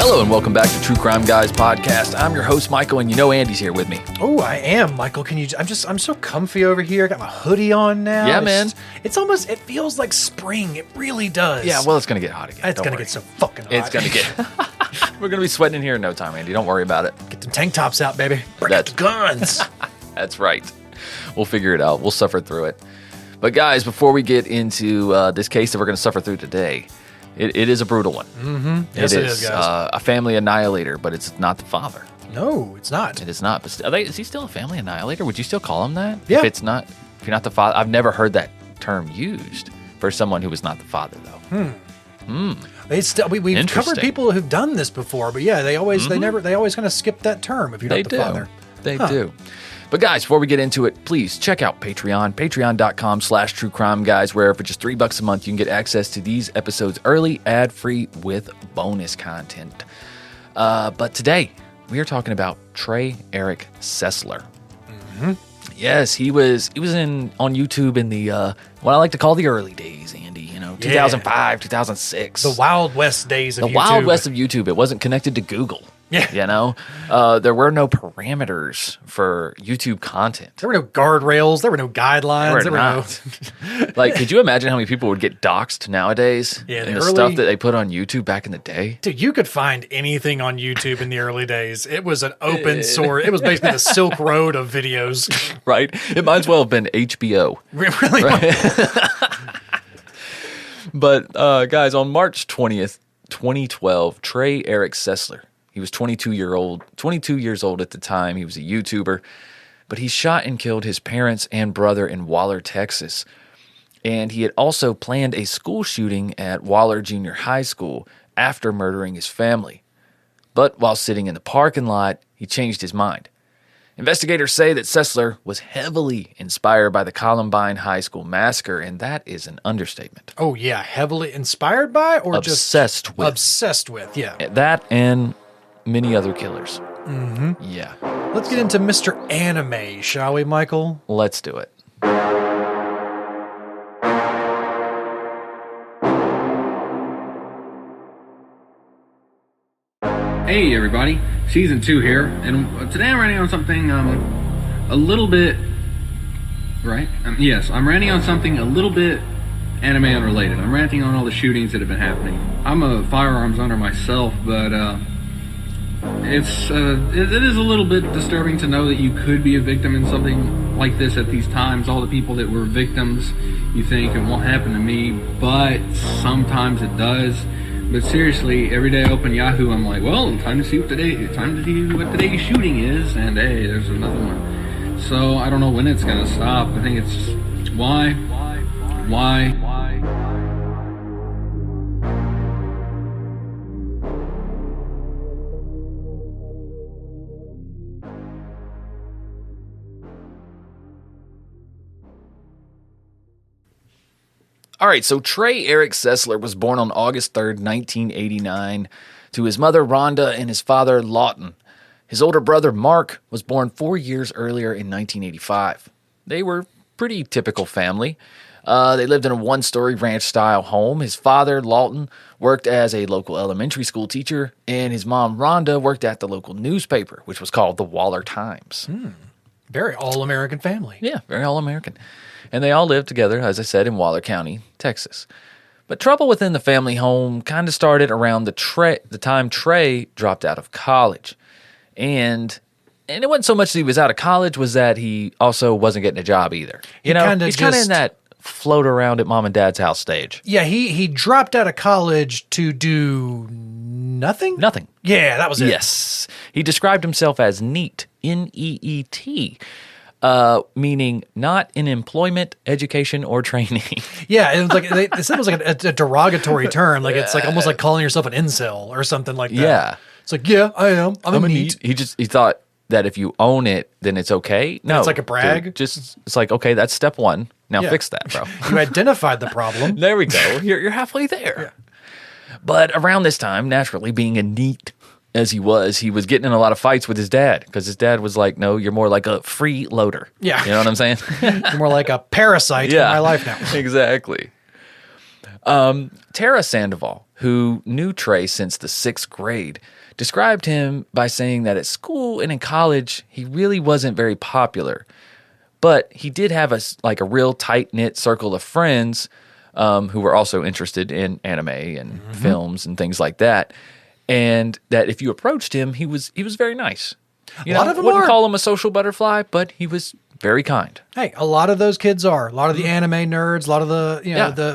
Hello and welcome back to True Crime Guys podcast. I'm your host Michael, and you know Andy's here with me. Oh, I am, Michael. I'm so comfy over here. I got my hoodie on now. Yeah, man. It feels like spring. It really does. Yeah, well, it's gonna get hot again. It's gonna get so fucking hot. It's gonna get. We're gonna be sweating in here in no time, Andy. Don't worry about it. Get the tank tops out, baby. Bring out the guns. That's right. We'll figure it out. We'll suffer through it. But guys, before we get into this case that we're gonna suffer through today, it is a brutal one. Mm-hmm. Yes, it is, guys. A family annihilator, but it's not the father. No, it's not. It is not. But is he still a family annihilator? Would you still call him that? Yeah. If you're not the father, I've never heard that term used for someone who was not the father, though. We've covered people who've done this before, but yeah, they always kind of skip that term if you're not the father. They do. But guys, before we get into it, please check out Patreon, patreon.com/truecrimeguys, where for just $3 a month, you can get access to these episodes early, ad-free, with bonus content. But today, we are talking about Trey Eric Sesler. Mm-hmm. Yes, he was on YouTube in the what I like to call the early days, Andy. 2005, 2006. The Wild West days of YouTube. The Wild West of YouTube. It wasn't connected to Google. Yeah. There were no parameters for YouTube content. There were no guardrails. There were no guidelines. There were no. Like, could you imagine how many people would get doxxed nowadays? Yeah, and the stuff that they put on YouTube back in the day? Dude, you could find anything on YouTube in the early days. It was an open source. It was basically the Silk Road of videos. Right? It might as well have been HBO. It really right? But, guys, on March 20th, 2012, Trey Eric Sesler, he was 22 years old at the time. He was a YouTuber, but he shot and killed his parents and brother in Waller, Texas. And he had also planned a school shooting at Waller Junior High School after murdering his family. But while sitting in the parking lot, he changed his mind. Investigators say that Sesler was heavily inspired by the Columbine High School massacre, and that is an understatement. Oh, yeah. Heavily inspired by or obsessed just with? Obsessed with, yeah. That and many other killers. Mm-hmm. Yeah. Let's get into Mr. Anime, shall we, Michael? Let's do it. Hey everybody, Season 2 here, and today I'm ranting on something a little bit, right? Yes, I'm ranting on something a little bit anime unrelated. I'm ranting on all the shootings that have been happening. I'm a firearms owner myself, but it is a little bit disturbing to know that you could be a victim in something like this at these times. All the people that were victims, you think it won't happen to me, but sometimes it does. But seriously, every day I open Yahoo, I'm like, well, time to see what today's shooting is, and hey, there's another one. So I don't know when it's gonna stop. I think it's why. All right, so Trey Eric Sesler was born on August 3rd, 1989, to his mother, Rhonda, and his father, Lawton. His older brother, Mark, was born 4 years earlier in 1985. They were pretty typical family. They lived in a one-story ranch-style home. His father, Lawton, worked as a local elementary school teacher, and his mom, Rhonda, worked at the local newspaper, which was called the Waller Times. Very all-American family. Yeah, very all-American. And they all lived together, as I said, in Waller County, Texas. But trouble within the family home kind of started around the time Trey dropped out of college. And it wasn't so much that he was out of college, was that he also wasn't getting a job either. He's kind of in that float around at mom and dad's house stage. Yeah, he dropped out of college to do nothing? Nothing. Yeah, that was it. Yes. He described himself as NEET, N-E-E-T. Meaning not in employment, education, or training. Yeah, it was like they said it was like a derogatory term. Like it's like almost like calling yourself an incel or something like that. Yeah, it's like I am. I'm a NEET. He thought that if you own it, then it's okay. No, it's like a brag. Dude, it's like, okay, that's step one. Now fix that, bro. You identified the problem. There we go. You're halfway there. Yeah. But around this time, naturally, being a NEET as he was getting in a lot of fights with his dad because his dad was like, no, you're more like a freeloader. Yeah. You know what I'm saying? You're more like a parasite in my life now. Exactly. Tara Sandoval who knew Trey since the 6th grade, described him by saying that at school and in college, he really wasn't very popular. But he did have a real tight-knit circle of friends who were also interested in anime and films and things like that. And that if you approached him, he was very nice. A lot of them wouldn't call him a social butterfly, but he was very kind. Hey, a lot of those kids are. A lot of the anime nerds, a lot of the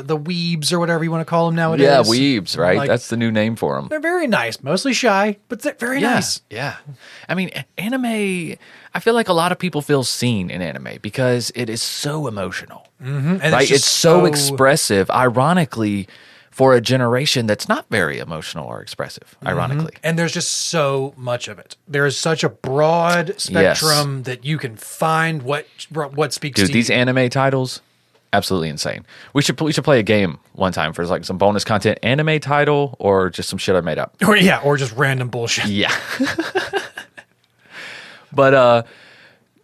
the weebs or whatever you want to call them nowadays. Yeah, weebs, right? That's the new name for them. They're very nice, mostly shy, but they're very nice. Yeah. I mean, anime, I feel like a lot of people feel seen in anime because it is so emotional. And right? It's so expressive, ironically, for a generation that's not very emotional or expressive, ironically. And there's just so much of it. There's such a broad spectrum that you can find what speaks to you. Dude, these anime titles, absolutely insane. We should play a game one time for like some bonus content. Anime title or just some shit I made up. Or just random bullshit. Yeah. But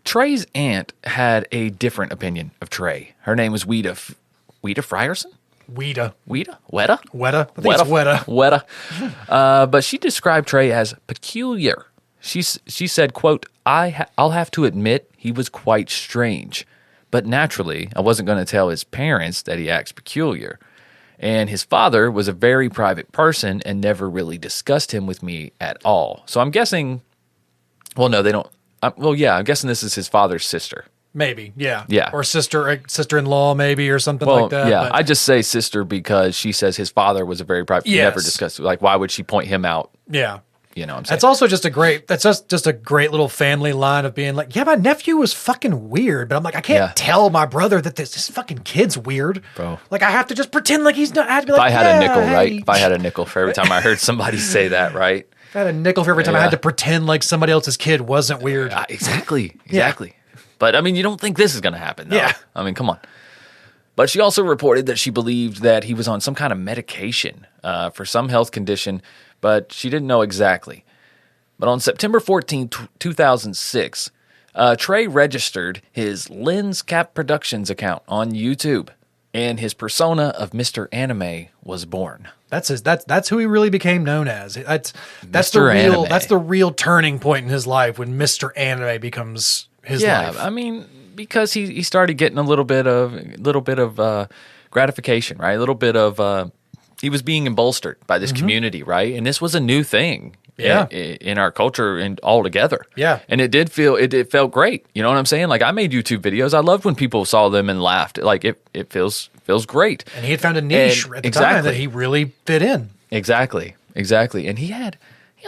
Trey's aunt had a different opinion of Trey. Her name was Weta Frierson? Weta. Weta? I think it's Weta. But she described Trey as peculiar. She said, quote, I'll have to admit he was quite strange. But naturally, I wasn't going to tell his parents that he acts peculiar. And his father was a very private person and never really discussed him with me at all. So I'm guessing, well, no, they don't. I'm guessing this is his father's sister. Maybe, yeah. Yeah. Or sister-in-law, maybe, or something like that. Yeah, I just say sister because she says his father was a very private, never discussed it. Like, why would she point him out? Yeah. You know what I'm saying? That's also just a great little family line of being like, yeah, my nephew was fucking weird, but I'm like, I can't tell my brother that this fucking kid's weird. Bro. Like, I have to just pretend like he's not, I have to be like, if I had a nickel, right? If I had a nickel for every time I heard somebody say that, right? If I had a nickel for every time I had to pretend like somebody else's kid wasn't weird. Exactly. But, I mean, you don't think this is going to happen, though. Yeah. I mean, come on. But she also reported that she believed that he was on some kind of medication for some health condition, but she didn't know exactly. But on September 14, 2006, Trey registered his Lens Cap Productions account on YouTube, and his persona of Mr. Anime was born. That's who he really became known as. That's the real turning point in his life when Mr. Anime becomes his life. Yeah, I mean, because he started getting a little bit of gratification, right? A little bit of he was being embolstered by this community, right? And this was a new thing, in our culture and all together. Yeah, and it felt great. You know what I'm saying? Like I made YouTube videos. I loved when people saw them and laughed. Like it feels great. And he had found a niche at the time that he really fit in. Exactly. And he had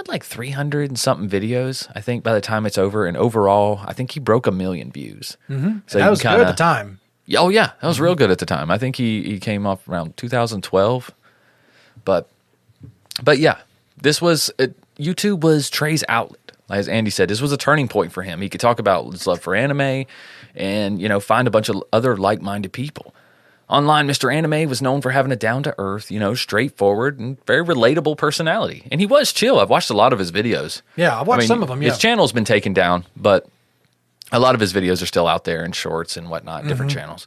like 300 and something videos, I think, by the time it's over. And overall, I think he broke 1 million views. So that was good at the time. Oh, yeah. That was real good at the time. I think he came off around 2012. But yeah, YouTube was Trey's outlet. As Andy said, this was a turning point for him. He could talk about his love for anime and, find a bunch of other like-minded people. Online, Mr. Anime was known for having a down-to-earth, straightforward and very relatable personality. And he was chill. I've watched a lot of his videos. Yeah, I've watched some of them, yeah. His channel's been taken down, but a lot of his videos are still out there in shorts and whatnot, different channels.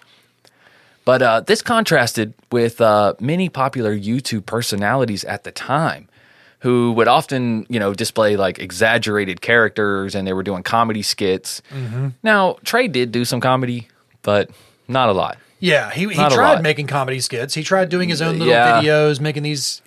But this contrasted with many popular YouTube personalities at the time who would often, display like exaggerated characters and they were doing comedy skits. Now, Trey did do some comedy, but not a lot. Yeah, he tried making comedy skits. He tried doing his own little videos, making these.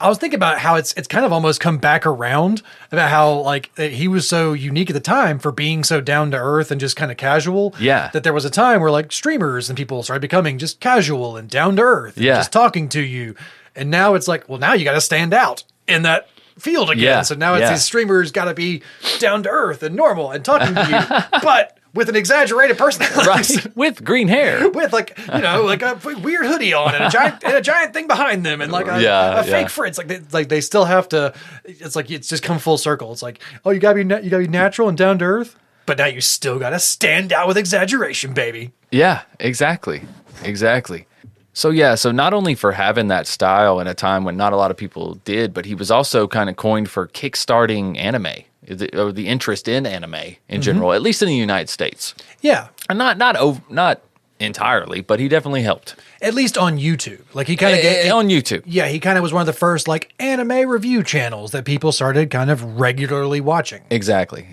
I was thinking about how it's kind of almost come back around about how like he was so unique at the time for being so down to earth and just kind of casual. Yeah, that there was a time where like streamers and people started becoming just casual and down to earth. And just talking to you, and now it's like, well, now you got to stand out in that field again. Yeah. So now it's these streamers got to be down to earth and normal and talking to you, but with an exaggerated personality, right? With green hair, with like a weird hoodie on and a giant thing behind them, and like a fake fritz. Like they still have to. It's like it's just come full circle. It's like, oh, you gotta be natural and down to earth, but now you still gotta stand out with exaggeration, baby. Yeah, exactly. So not only for having that style in a time when not a lot of people did, but he was also kind of coined for kickstarting anime. Or the interest in anime in general, at least in the United States. Yeah, and not entirely, but he definitely helped. At least on YouTube. Like he kind of on YouTube. Yeah, he kind of was one of the first like anime review channels that people started kind of regularly watching. Exactly.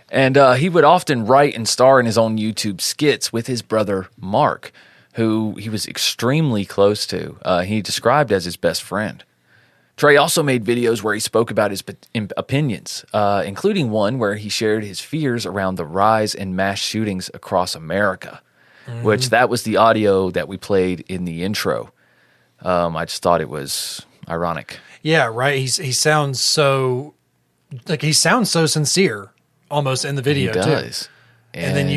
And he would often write and star in his own YouTube skits with his brother Mark, who he was extremely close to. He described as his best friend. Trey also made videos where he spoke about his opinions, including one where he shared his fears around the rise in mass shootings across America, which that was the audio that we played in the intro. I just thought it was ironic. Yeah, right. He sounds so sincere almost in the video he does. too. And then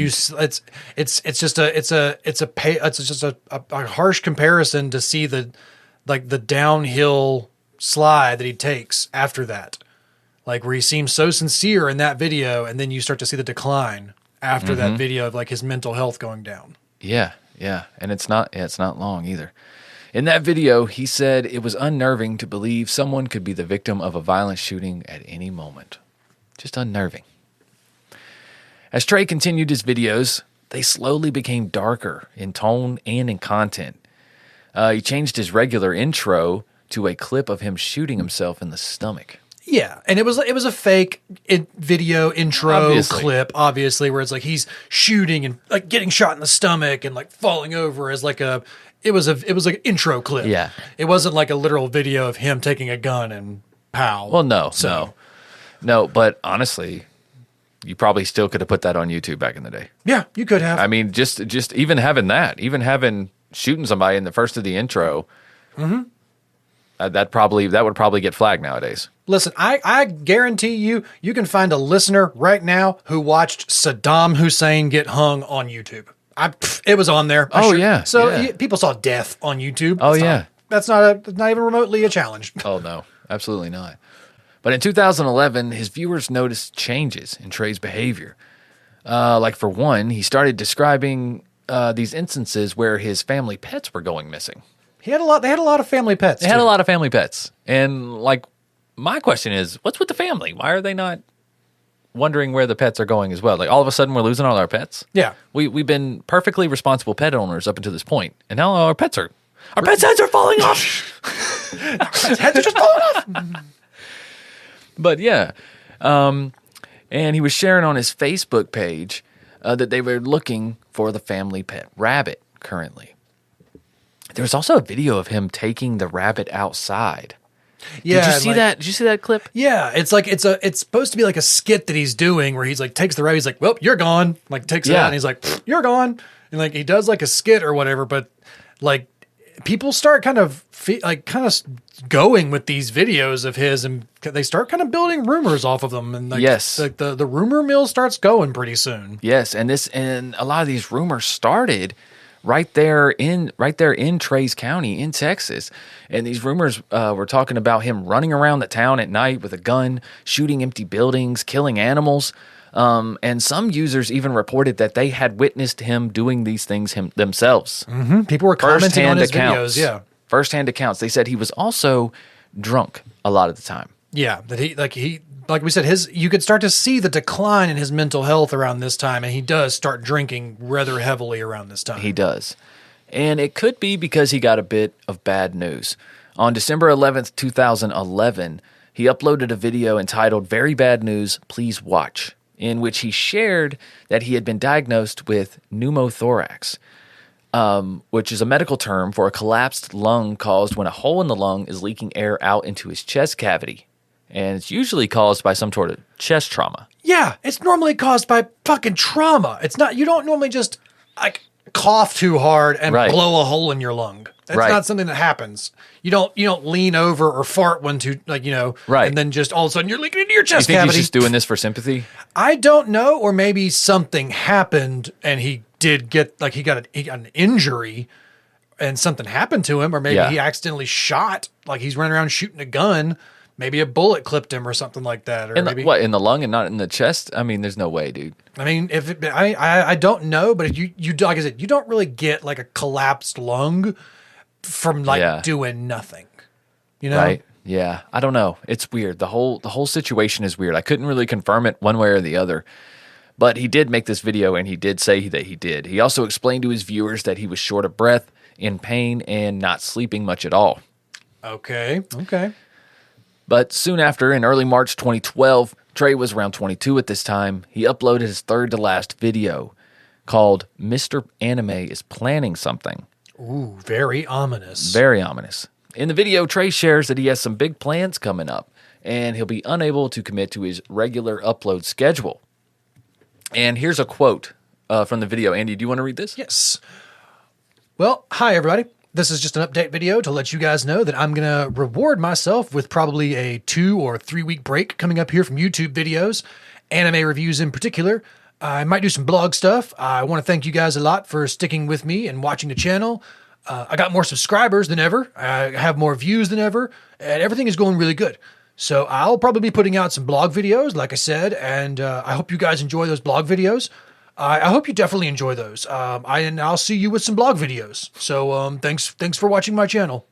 it's just a harsh comparison to see the downhill slide that he takes after that, like where he seems so sincere in that video, and then you start to see the decline after that video of like his mental health going down. Yeah, and it's not long either. In that video, he said it was unnerving to believe someone could be the victim of a violent shooting at any moment. Just unnerving. As Trey continued his videos, they slowly became darker in tone and in content. He changed his regular intro to a clip of him shooting himself in the stomach. Yeah, and it was a fake video intro clip, obviously, where it's like he's shooting and like getting shot in the stomach and like falling over as like it was like an intro clip. Yeah, it wasn't like a literal video of him taking a gun and pow. Well, no. But honestly, you probably still could have put that on YouTube back in the day. Yeah, you could have. I mean, just even having shooting somebody in the first of the intro. Mm-hmm. That would probably get flagged nowadays. Listen, I guarantee you can find a listener right now who watched Saddam Hussein get hung on YouTube. It was on there. So people saw death on YouTube. That's not even remotely a challenge. Oh no, absolutely not. But in 2011, his viewers noticed changes in Trey's behavior. Like for one, he started describing these instances where his family pets were going missing. They had a lot of family pets. They had a lot of family pets. And like my question is, what's with the family? Why are they not wondering where the pets are going as well? Like all of a sudden we're losing all our pets? Yeah. We've been perfectly responsible pet owners up until this point. And now our pets' heads are falling off. Our pets' heads are just falling off. But yeah. And he was sharing on his Facebook page that they were looking for the family pet rabbit currently. There was also a video of him taking the rabbit outside. Yeah, did you see that? Did you see that clip? Yeah, it's like it's supposed to be like a skit that he's doing where he's like takes the rabbit, he's like, "Well, you're gone." Like takes it out and he's like, "You're gone." And like he does like a skit or whatever, but like people start kind of going with these videos of his, and they start kind of building rumors off of them, and like, like the rumor mill starts going pretty soon. Yes, and a lot of these rumors started right there in Trey's County in Texas. And these rumors were talking about him running around the town at night with a gun, shooting empty buildings, killing animals. And some users even reported that they had witnessed him doing these things themselves. Mm-hmm. People were commenting on his videos. Yeah. First-hand accounts. They said he was also drunk a lot of the time. Yeah, that he like we said, you could start to see the decline in his mental health around this time, and he does start drinking rather heavily around this time. He does. And it could be because he got a bit of bad news. On December 11th, 2011, he uploaded a video entitled "Very Bad News, Please Watch," in which he shared that he had been diagnosed with pneumothorax, which is a medical term for a collapsed lung caused when a hole in the lung is leaking air out into his chest cavity. And it's usually caused by some sort of chest trauma. Yeah, it's normally caused by fucking trauma. It's not, you don't normally just like cough too hard and blow a hole in your lung. That's not something that happens. You don't lean over or fart and then just all of a sudden you're leaking into your chest cavity. You think he's just doing this for sympathy? I don't know, or maybe something happened and he did get he got an injury and something happened to him, or maybe he accidentally shot, like he's running around shooting a gun. Maybe a bullet clipped him or something like that. Or in the lung and not in the chest? I mean, there's no way, dude. I mean, I don't know, but you like I said, you don't really get like a collapsed lung from doing nothing. You know? Right. Yeah. I don't know. It's weird. The whole situation is weird. I couldn't really confirm it one way or the other. But he did make this video, and he did say that he did. He also explained to his viewers that he was short of breath, in pain, and not sleeping much at all. Okay. But soon after, in early March 2012, Trey was around 22 at this time, he uploaded his third to last video called Mr. Anime is Planning Something. Ooh, very ominous. Very ominous. In the video, Trey shares that he has some big plans coming up, and he'll be unable to commit to his regular upload schedule. And here's a quote from the video. Andy, do you want to read this? Yes. Well, hi, everybody. This is just an update video to let you guys know that I'm going to reward myself with probably a 2 or 3 week break coming up here from YouTube videos, anime reviews in particular. I might do some blog stuff. I want to thank you guys a lot for sticking with me and watching the channel. I got more subscribers than ever. I have more views than ever, and everything is going really good. So I'll probably be putting out some blog videos, like I said, and I hope you guys enjoy those blog videos. I hope you definitely enjoy those. I'll see you with some blog videos. So thanks for watching my channel.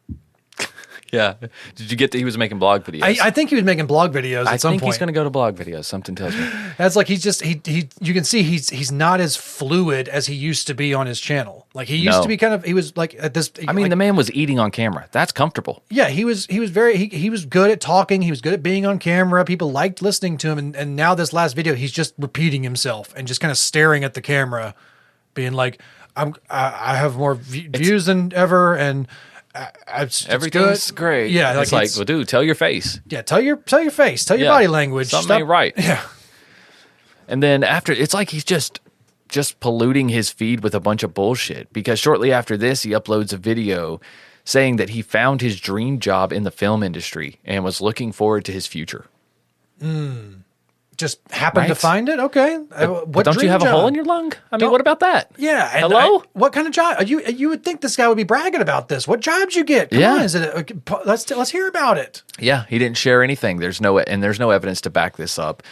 Yeah. Did you get that he was making blog videos? I think he was making blog videos at some point. I think he's going to go to blog videos. Something tells me. That's like he's just you can see he's not as fluid as he used to be on his channel. Like he used to be he was like at this. I mean, the man was eating on camera. That's comfortable. Yeah, he was good at talking. He was good at being on camera. People liked listening to him. And now this last video, he's just repeating himself and just kind of staring at the camera, being like, I have more views than ever, and everything's great. Yeah, it's like, well, dude, tell your face. Yeah, tell your face, tell your body language. Something ain't right. Yeah. And then after, it's like he's just polluting his feed with a bunch of bullshit, because shortly after this, he uploads a video saying that he found his dream job in the film industry and was looking forward to his future. Just happened to find it? Okay. But don't you have a hole in your lung? I mean, what about that? Yeah. Hello? What kind of job? You would think this guy would be bragging about this. What jobs you get? Come on, is it? Let's hear about it. Yeah, he didn't share anything. There's no evidence to back this up.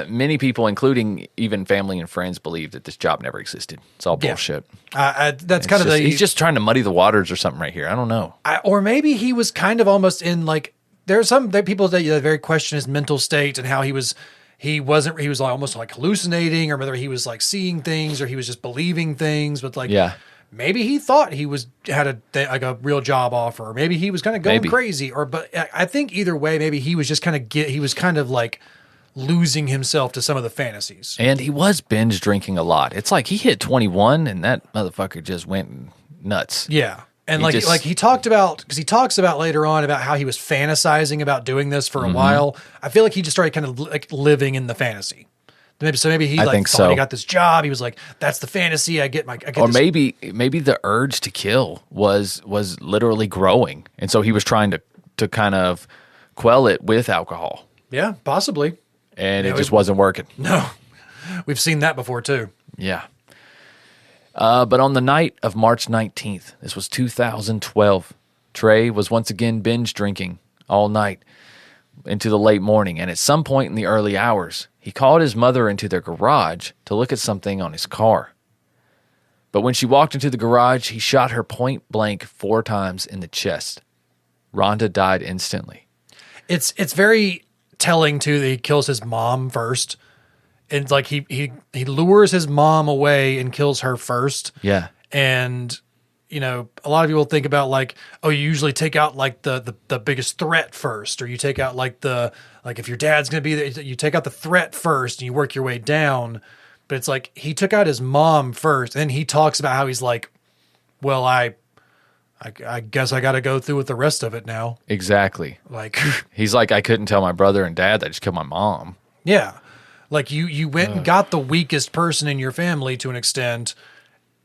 Many people, including even family and friends, believe that this job never existed. It's all bullshit. He's just trying to muddy the waters or something right here. I don't know. Or maybe he was kind of almost in like, there's some people that very question his mental state and how he was like almost like hallucinating, or whether he was like seeing things or he was just believing things. But like, maybe he thought he had a real job offer, or maybe he was kind of going crazy. But I think either way, maybe he was just he was kind of like losing himself to some of the fantasies. And he was binge drinking a lot. It's like he hit 21 and that motherfucker just went nuts. Yeah. And he talks about later on about how he was fantasizing about doing this for a while. I feel like he just started kind of like living in the fantasy. Maybe he thought he got this job. He was like, that's the fantasy. Maybe the urge to kill was literally growing. And so he was trying to kind of quell it with alcohol. Yeah, possibly. And it just wasn't working. No, we've seen that before too. Yeah. But on the night of March 19th, this was 2012, Trey was once again binge drinking all night into the late morning. And at some point in the early hours, he called his mother into their garage to look at something on his car. But when she walked into the garage, he shot her point blank 4 times in the chest. Rhonda died instantly. It's very telling too that he kills his mom first. And like he lures his mom away and kills her first. Yeah. And a lot of people think about like, oh, you usually take out like the biggest threat first, or you take out like if your dad's going to be there, you take out the threat first and you work your way down. But it's like he took out his mom first, and he talks about how he's like, well, I guess I got to go through with the rest of it now. Exactly. Like he's like, I couldn't tell my brother and dad that I just killed my mom. Yeah. Like you went and got the weakest person in your family to an extent,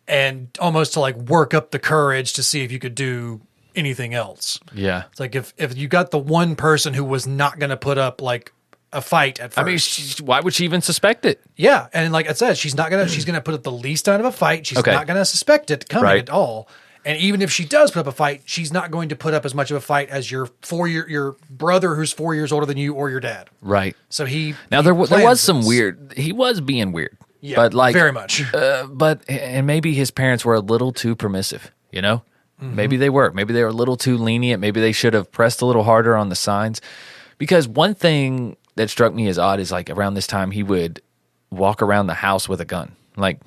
and almost to like work up the courage to see if you could do anything else. Yeah. It's like if you got the one person who was not going to put up like a fight at first. I mean, why would she even suspect it? Yeah. And like I said, she's going to put up the least amount of a fight. She's not going to suspect it coming at all. And even if she does put up a fight, she's not going to put up as much of a fight as your brother who's 4 years older than you, or your dad. Right. So there was some weird. He was being weird. Yeah, but like very much. And maybe his parents were a little too permissive. Mm-hmm. Maybe they were. Maybe they were a little too lenient. Maybe they should have pressed a little harder on the signs. Because one thing that struck me as odd is like around this time he would walk around the house with a gun, like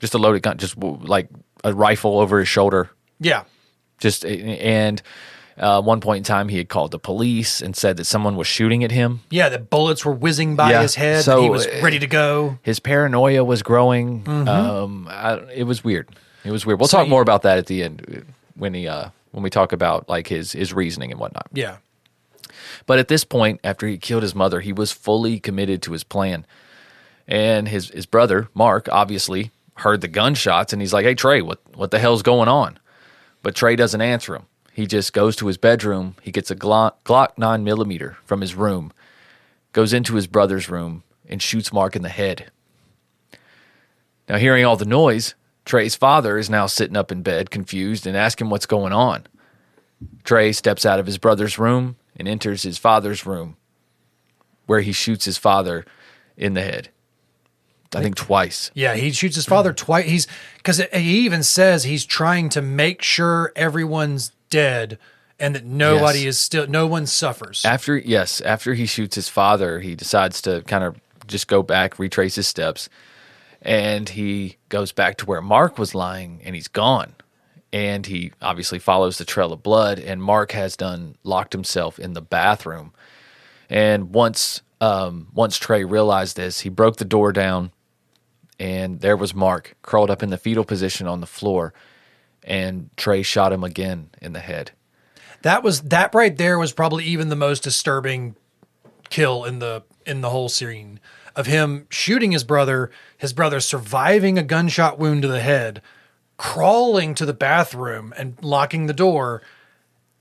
just a loaded gun, just like a rifle over his shoulder. Yeah. One point in time, he had called the police and said that someone was shooting at him. Yeah, the bullets were whizzing by his head. So he was ready to go. His paranoia was growing. It was weird. We'll talk more about that at the end when we talk about like his reasoning and whatnot. Yeah. But at this point, after he killed his mother, he was fully committed to his plan. And his brother, Mark, obviously heard the gunshots, and he's like, "Hey, Trey, what the hell's going on?" But Trey doesn't answer him. He just goes to his bedroom. He gets a Glock 9mm from his room, goes into his brother's room, and shoots Mark in the head. Now, hearing all the noise, Trey's father is now sitting up in bed, confused, and asking what's going on. Trey steps out of his brother's room and enters his father's room, where he shoots his father in the head. I think twice. Yeah, he shoots his father twice. Because he even says he's trying to make sure everyone's dead and that no one suffers. After he shoots his father, he decides to kind of just go back, retrace his steps, and he goes back to where Mark was lying, and he's gone. And he obviously follows the trail of blood, and Mark has locked himself in the bathroom. And once Trey realized this, he broke the door down, and there was Mark curled up in the fetal position on the floor, and Trey shot him again in the head. That right there was probably even the most disturbing kill in the whole scene of him shooting his brother surviving a gunshot wound to the head, crawling to the bathroom and locking the door,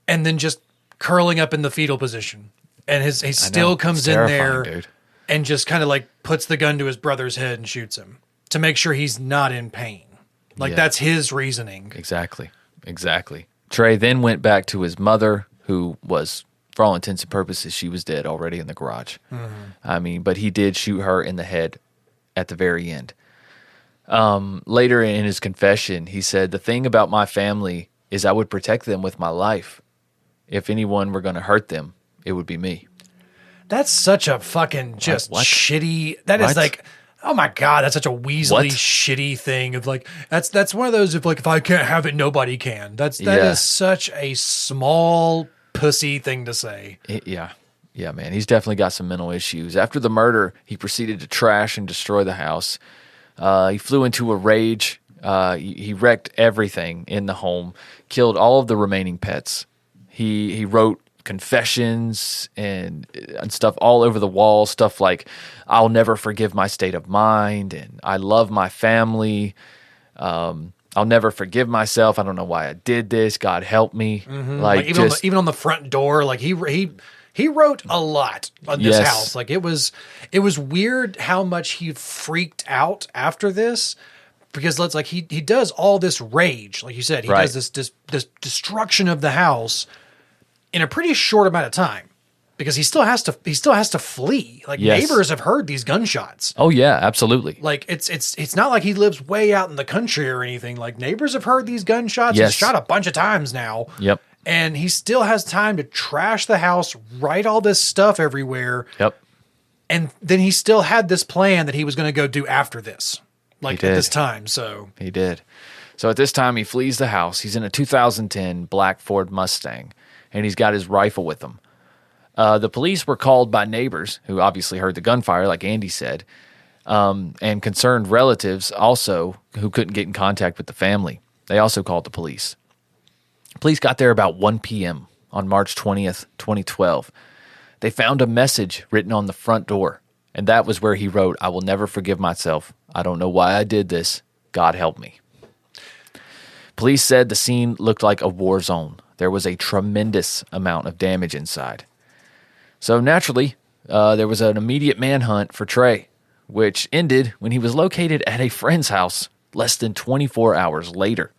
and then just curling up in the fetal position. And he still comes in there, dude, and just kind of like puts the gun to his brother's head and shoots him to make sure he's not in pain. Like, that's his reasoning. Exactly. Trey then went back to his mother, who was, for all intents and purposes, she was dead already in the garage. But he did shoot her in the head at the very end. Later in his confession, he said, "The thing about my family is I would protect them with my life. If anyone were going to hurt them, it would be me." That's such a fucking just shitty. That is like, oh my God, that's such a weaselly shitty thing of like, that's one of those of like, if I can't have it, nobody can. That is such a small pussy thing to say. Yeah, man. He's definitely got some mental issues. After the murder, he proceeded to trash and destroy the house. He flew into a rage. He wrecked everything in the home, killed all of the remaining pets. He wrote confessions and stuff all over the wall, stuff like, "I'll never forgive my state of mind," and "I love my family. I'll never forgive myself. I don't know why I did this. God help me." Like even on the front door, like he wrote a lot on this house. Like it was weird how much he freaked out after this, because it's like he does all this rage, like you said, he does this destruction of the house in a pretty short amount of time, because he still has to flee. Like neighbors have heard these gunshots. Oh yeah, absolutely. Like it's not like he lives way out in the country or anything. Like neighbors have heard these gunshots. He's shot a bunch of times now. Yep. And he still has time to trash the house, write all this stuff everywhere. Yep. And then he still had this plan that he was going to go do after this, like at this time. So he did. So at this time, he flees the house. He's in a 2010 black Ford Mustang, and he's got his rifle with him. The police were called by neighbors who obviously heard the gunfire, like Andy said, and concerned relatives also who couldn't get in contact with the family. They also called the police. Police got there about 1 p.m. on March 20th, 2012. They found a message written on the front door, and that was where he wrote, "I will never forgive myself. I don't know why I did this. God help me." Police said the scene looked like a war zone. There was a tremendous amount of damage inside. So naturally, there was an immediate manhunt for Trey, which ended when he was located at a friend's house less than 24 hours later.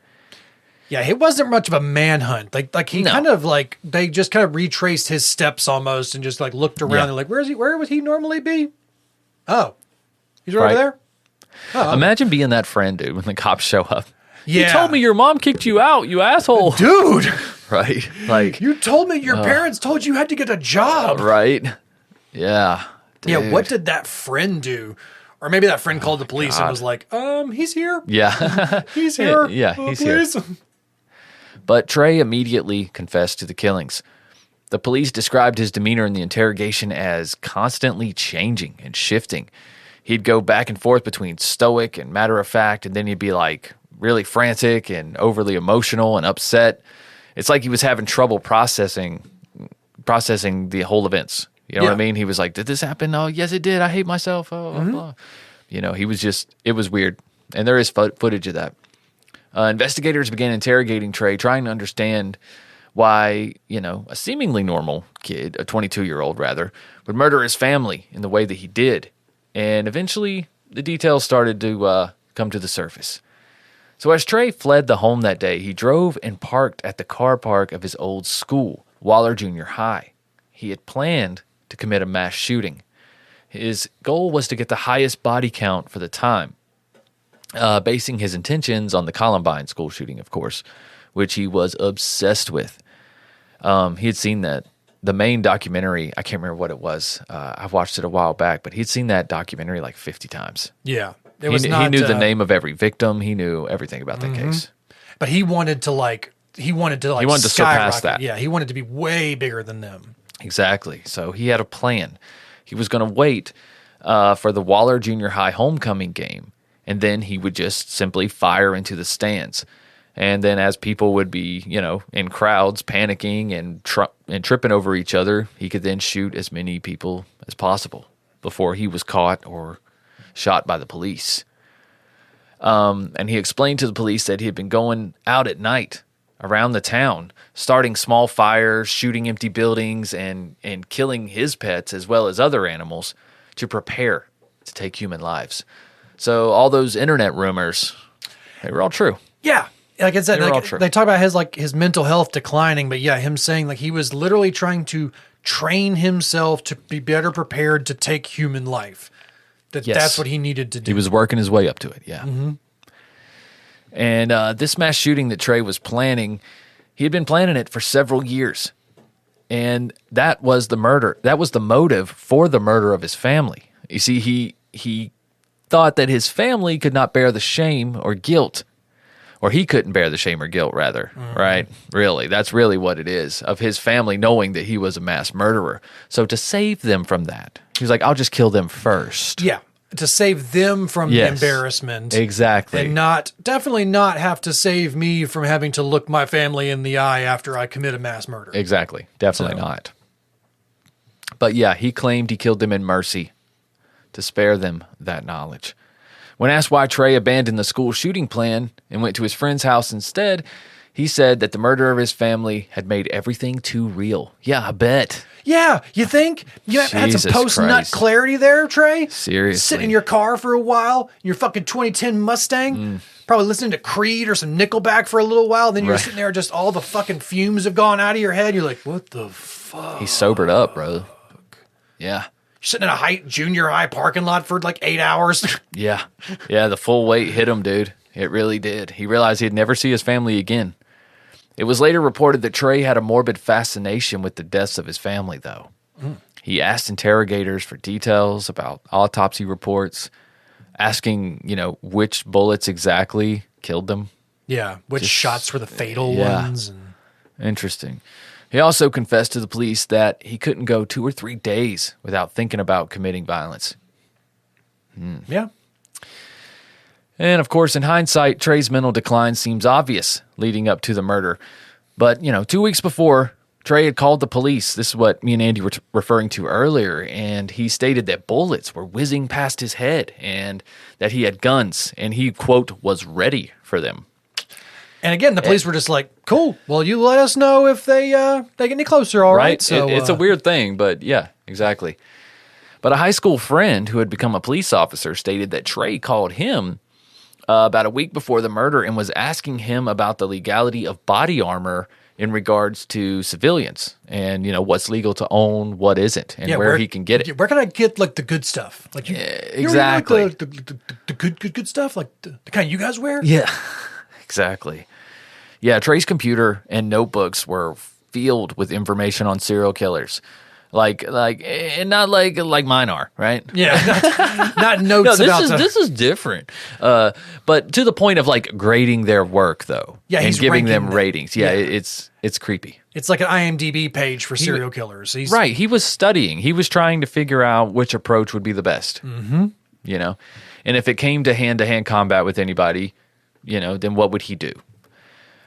Yeah, it wasn't much of a manhunt. Like he kind of like, they just kind of retraced his steps almost and just like looked around and like, where would he normally be? Oh, he's right over there? Oh, imagine being that friend, dude, when the cops show up. Yeah. You told me your mom kicked you out, you asshole. Dude. Right? Like, you told me your parents told you had to get a job. Right? Yeah. Dude. Yeah, what did that friend do? Or maybe that friend called the police and was like, he's here. Yeah. He's here. Yeah, he's here. But Trey immediately confessed to the killings. The police described his demeanor in the interrogation as constantly changing and shifting. He'd go back and forth between stoic and matter-of-fact, and then he'd be like really frantic and overly emotional and upset. It's like he was having trouble processing the whole events. You know what I mean? He was like, did this happen? Oh, yes, it did. I hate myself. Oh, blah. You know, he was just, it was weird. And there is footage of that. Investigators began interrogating Trey, trying to understand why, you know, a seemingly normal kid, a 22-year-old rather, would murder his family in the way that he did. And eventually, the details started to come to the surface. So as Trey fled the home that day, he drove and parked at the car park of his old school, Waller Junior High. He had planned to commit a mass shooting. His goal was to get the highest body count for the time, basing his intentions on the Columbine school shooting, of course, which he was obsessed with. He had seen the main documentary. I can't remember what it was. I've watched it a while back, but he'd seen that documentary like 50 times. Yeah. He knew the name of every victim. He knew everything about that case. But he wanted to surpass that. Yeah, he wanted to be way bigger than them. Exactly. So he had a plan. He was going to wait for the Waller Junior High homecoming game, and then he would just simply fire into the stands. And then as people would be, you know, in crowds panicking and tripping over each other, he could then shoot as many people as possible before he was caught or shot by the police. And he explained to the police that he had been going out at night around the town, starting small fires, shooting empty buildings, and killing his pets as well as other animals to prepare to take human lives. So all those internet rumors, they were all true. Yeah. Like I said, they talk about his mental health declining, but yeah, him saying like he was literally trying to train himself to be better prepared to take human life. That's what he needed to do. He was working his way up to it, yeah. Mm-hmm. And this mass shooting that Trey was planning, he had been planning it for several years. And that was the murder. That was the motive for the murder of his family. You see, he thought that his family could not bear the shame or guilt, or he couldn't bear the shame or guilt, rather, right? Really, that's really what it is, of his family knowing that he was a mass murderer. So to save them from that, he was like, I'll just kill them first. Yeah, to save them from the embarrassment. Exactly. And definitely not have to save me from having to look my family in the eye after I commit a mass murder. Exactly. Definitely not. But yeah, he claimed he killed them in mercy to spare them that knowledge. When asked why Trey abandoned the school shooting plan and went to his friend's house instead, he said that the murder of his family had made everything too real. Yeah, I bet. Yeah, you think? You had some post-nut clarity there, Trey? Seriously. Sitting in your car for a while, your fucking 2010 Mustang, probably listening to Creed or some Nickelback for a little while, then you're sitting there, just all the fucking fumes have gone out of your head. You're like, what the fuck? He sobered up, bro. Yeah. You're sitting in a junior high parking lot for like 8 hours. Yeah. Yeah, the full weight hit him, dude. It really did. He realized he'd never see his family again. It was later reported that Trey had a morbid fascination with the deaths of his family, though. He asked interrogators for details about autopsy reports, asking, which bullets exactly killed them. Yeah, which shots were the fatal ones. Interesting. He also confessed to the police that he couldn't go 2 or 3 days without thinking about committing violence. Yeah. And, of course, in hindsight, Trey's mental decline seems obvious leading up to the murder. But, 2 weeks before, Trey had called the police. This is what me and Andy were referring to earlier. And he stated that bullets were whizzing past his head and that he had guns. And he, quote, was ready for them. And again, the police were just like, cool. Well, you let us know if they get any closer, all right? So it's a weird thing, but yeah, exactly. But a high school friend who had become a police officer stated that Trey called him about a week before the murder and was asking him about the legality of body armor in regards to civilians and, what's legal to own, what isn't, and where he can get it. Where can I get, the good stuff? Exactly. The good stuff? Like the kind you guys wear? Yeah, exactly. Yeah, Trey's computer and notebooks were filled with information on serial killers. And not like mine are, right? Yeah, not notes. This is different. But to the point of like grading their work though, yeah, and giving them ratings. Yeah, it's creepy. It's like an IMDb page for serial killers. Right. He was studying. He was trying to figure out which approach would be the best. Mm-hmm. And if it came to hand combat with anybody, then what would he do?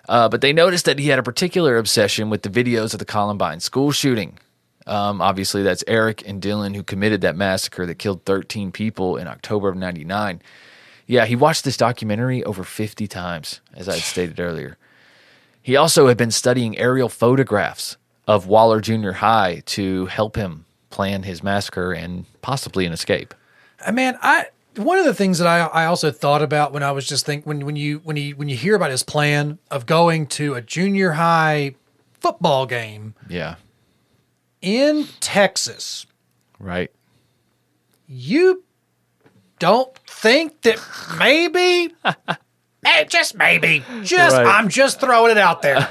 But they noticed that he had a particular obsession with the videos of the Columbine school shooting. Obviously, that's Eric and Dylan who committed that massacre that killed 13 people in October of 99. Yeah, he watched this documentary over 50 times, as I had stated earlier. He also had been studying aerial photographs of Waller Junior High to help him plan his massacre and possibly an escape. Man, one of the things that I also thought about when I was just thinking when you hear about his plan of going to a junior high football game. Yeah. In Texas, right? You don't think that maybe, just maybe, right. I'm just throwing it out there.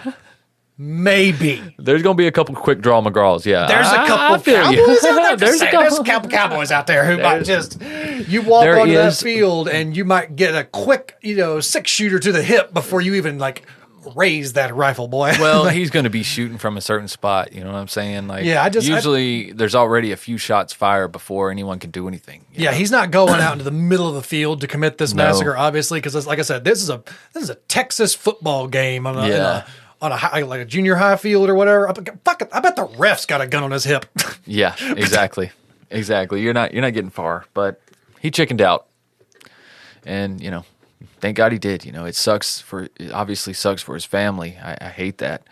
Maybe there's gonna be a couple quick draw McGraws. Yeah, there's a couple cowboys out there. There's a couple cowboys out there who might just you walk onto that field and you might get a quick 6-shooter to the hip before you even like raise that rifle, boy. Well, he's going to be shooting from a certain spot. You know what I'm saying? Like, yeah, usually there's already a few shots fired before anyone can do anything. Yeah, he's not going out into the middle of the field to commit this massacre, obviously, because like I said, this is a Texas football game on a junior high field or whatever. I bet the ref's got a gun on his hip. Yeah, exactly. You're not getting far, but he chickened out, and thank God he did. It obviously sucks for his family. I hate that.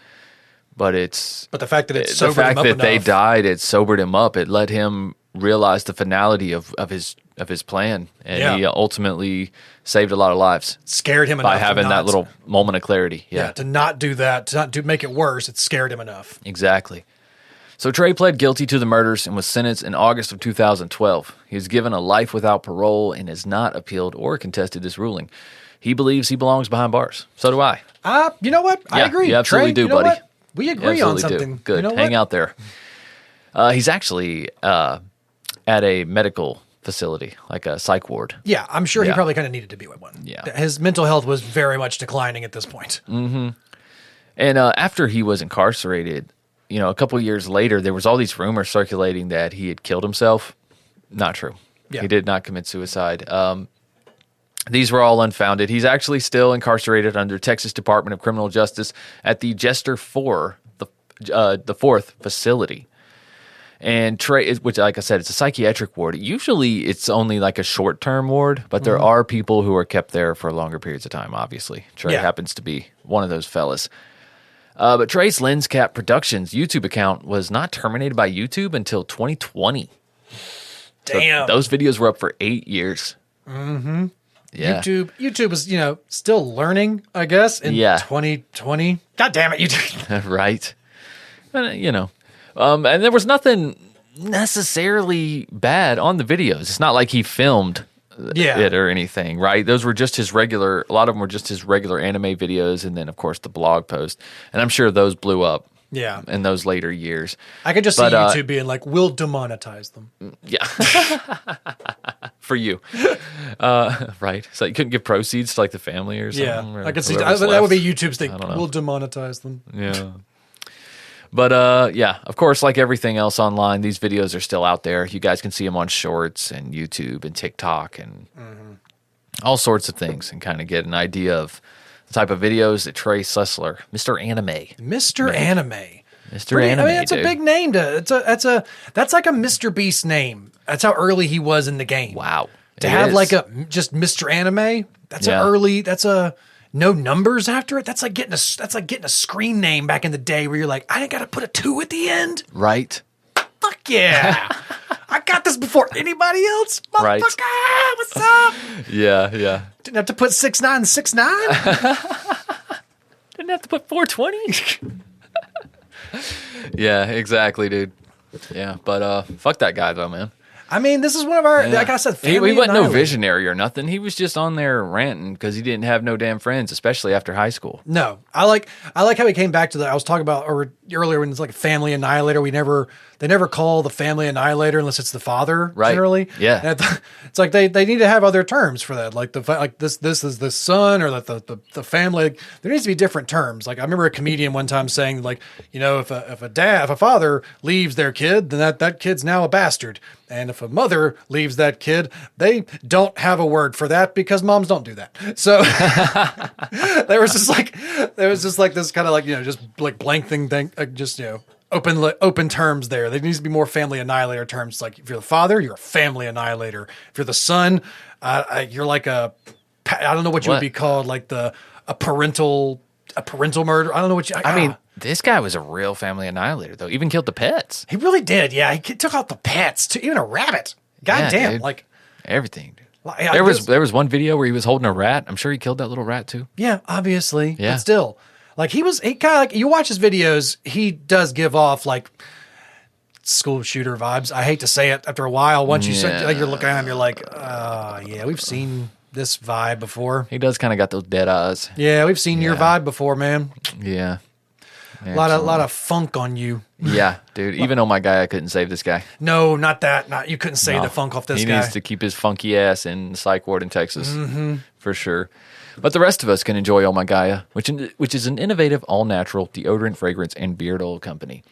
But the fact that they died, it sobered him up. It let him realize the finality of his plan. And he ultimately saved a lot of lives. Scared him enough by having that little moment of clarity. Yeah. To not do that, to make it worse, it scared him enough. Exactly. So Trey pled guilty to the murders and was sentenced in August of 2012. He was given a life without parole and has not appealed or contested this ruling. He believes he belongs behind bars. So do I. You know what? I agree. You absolutely do, buddy. What? We agree on something. Do. Good. Hang out there. He's actually at a medical facility, like a psych ward. Yeah, I'm sure he probably kind of needed to be with one. Yeah. His mental health was very much declining at this point. Mm-hmm. And after he was incarcerated, a couple years later, there was all these rumors circulating that he had killed himself. Not true. Yeah. He did not commit suicide. These were all unfounded. He's actually still incarcerated under Texas Department of Criminal Justice at the Jester 4, the 4th facility. And Trey, which, like I said, it's a psychiatric ward. Usually it's only like a short-term ward, but there are people who are kept there for longer periods of time, obviously. Trey happens to be one of those fellas. But Trey's Lens Cap Productions YouTube account was not terminated by YouTube until 2020. Damn. So those videos were up for 8 years. Mm-hmm. Yeah. YouTube was, still learning, I guess, in 2020. God damn it, YouTube. Right. And there was nothing necessarily bad on the videos. It's not like he filmed it or anything, right? Those were just a lot of them were just his regular anime videos, and then, of course, the blog post. And I'm sure those blew up. Yeah. In those later years. I could just see YouTube being like, we'll demonetize them. Yeah. For you. Right. So you couldn't give proceeds to like the family or something? Yeah. I could see that would be YouTube's thing. We'll demonetize them. Yeah. But of course, like everything else online, these videos are still out there. You guys can see them on Shorts and YouTube and TikTok and all sorts of things, and kind of get an idea of the type of videos that Trey Sesler, Mr. Anime. Mr. Anime. Mr. Anime. I mean, it's a big name that's like a Mr. Beast name. That's how early he was in the game. Wow. To have like just Mr. Anime, that's no numbers after it. That's like getting a screen name back in the day where you're like, I ain't got to put a 2 at the end. Right. Fuck yeah. I got this before anybody else. Motherfucker, right. What's up? Yeah. Didn't have to put 6969. Didn't have to put 420. Yeah, exactly, dude. Yeah, but fuck that guy though, man. I mean, this is one of our, like I said, family he wasn't no visionary or nothing. He was just on there ranting because he didn't have no damn friends, especially after high school. No, I like how he came back to I was talking about earlier when it's like a family annihilator. They never call the family annihilator unless it's the father, right? Generally, yeah. And it's like they need to have other terms for that. Like this is the son or the family. Like, there needs to be different terms. Like I remember a comedian one time saying, like, if a father leaves their kid, then that kid's now a bastard. And if a mother leaves that kid, they don't have a word for that because moms don't do that. So there was just like this kind of like, just like blank thing, just, open terms there. There needs to be more family annihilator terms. Like if you're the father, you're a family annihilator. If you're the son, you're like I don't know what you would be called, like a parental murder. I don't know what I mean, this guy was a real family annihilator, though. Even killed the pets. He really did. Yeah, he took out the pets, too, even a rabbit. God damn, dude. like everything. Dude. There was one video where he was holding a rat. I'm sure he killed that little rat too. Yeah, obviously. Yeah. But still, like he kind of like, you watch his videos, he does give off like school shooter vibes. I hate to say it after a while. Once you start, like, you're looking at him, you're like, yeah, we've seen this vibe before. He does kind of got those dead eyes. Yeah, we've seen your vibe before, man. Yeah. A lot of funk on you. Yeah, dude. Even Oh My Guy, I couldn't save this guy. No, not that. You couldn't save the funk off this guy. He needs to keep his funky ass in psych ward in Texas, for sure. But the rest of us can enjoy Oh My Gaia, which is an innovative, all-natural deodorant, fragrance, and beard oil company.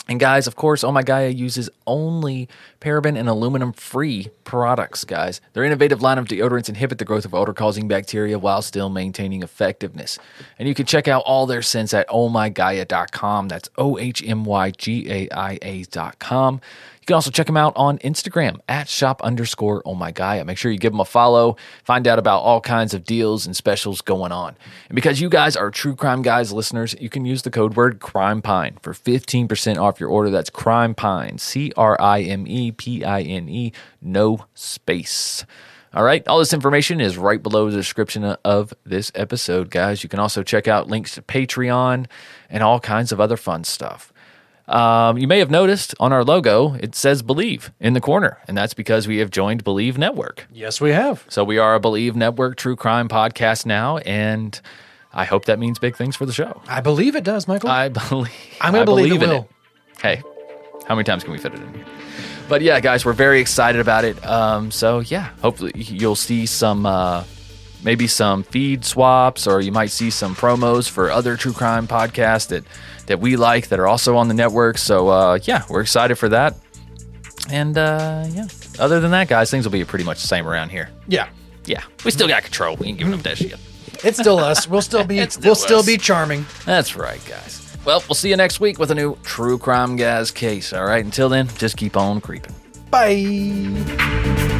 And guys, of course, Oh My Gaia uses only paraben and aluminum-free products, guys. Their innovative line of deodorants inhibit the growth of odor-causing bacteria while still maintaining effectiveness. And you can check out all their scents at ohmygaia.com. That's OHMYGAIA.com. You can also check them out on Instagram at @shop_ohmygaia. Make sure you give them a follow. Find out about all kinds of deals and specials going on. And because you guys are True Crime Guys listeners, you can use the code word Crimepine for 15% off your order. That's Crimepine, CRIMEPINE, no space. All right, all this information is right below the description of this episode, guys. You can also check out links to Patreon and all kinds of other fun stuff. You may have noticed on our logo, it says Believe in the corner, and that's because we have joined Believe Network. Yes, we have. So we are a Believe Network true crime podcast now, and I hope that means big things for the show. I believe it does, Michael. I'm going to believe it will. Hey, how many times can we fit it in here? But yeah, guys, we're very excited about it. So yeah, hopefully you'll see some... maybe some feed swaps, or you might see some promos for other true crime podcasts that we like that are also on the network. So yeah, we're excited for that. And yeah, other than that, guys, things will be pretty much the same around here. Yeah. Yeah. We still got control. We ain't giving up that shit. It's still us. We'll still be still be charming. That's right, guys. Well, we'll see you next week with a new True Crime Guys case. All right. Until then, just keep on creeping. Bye.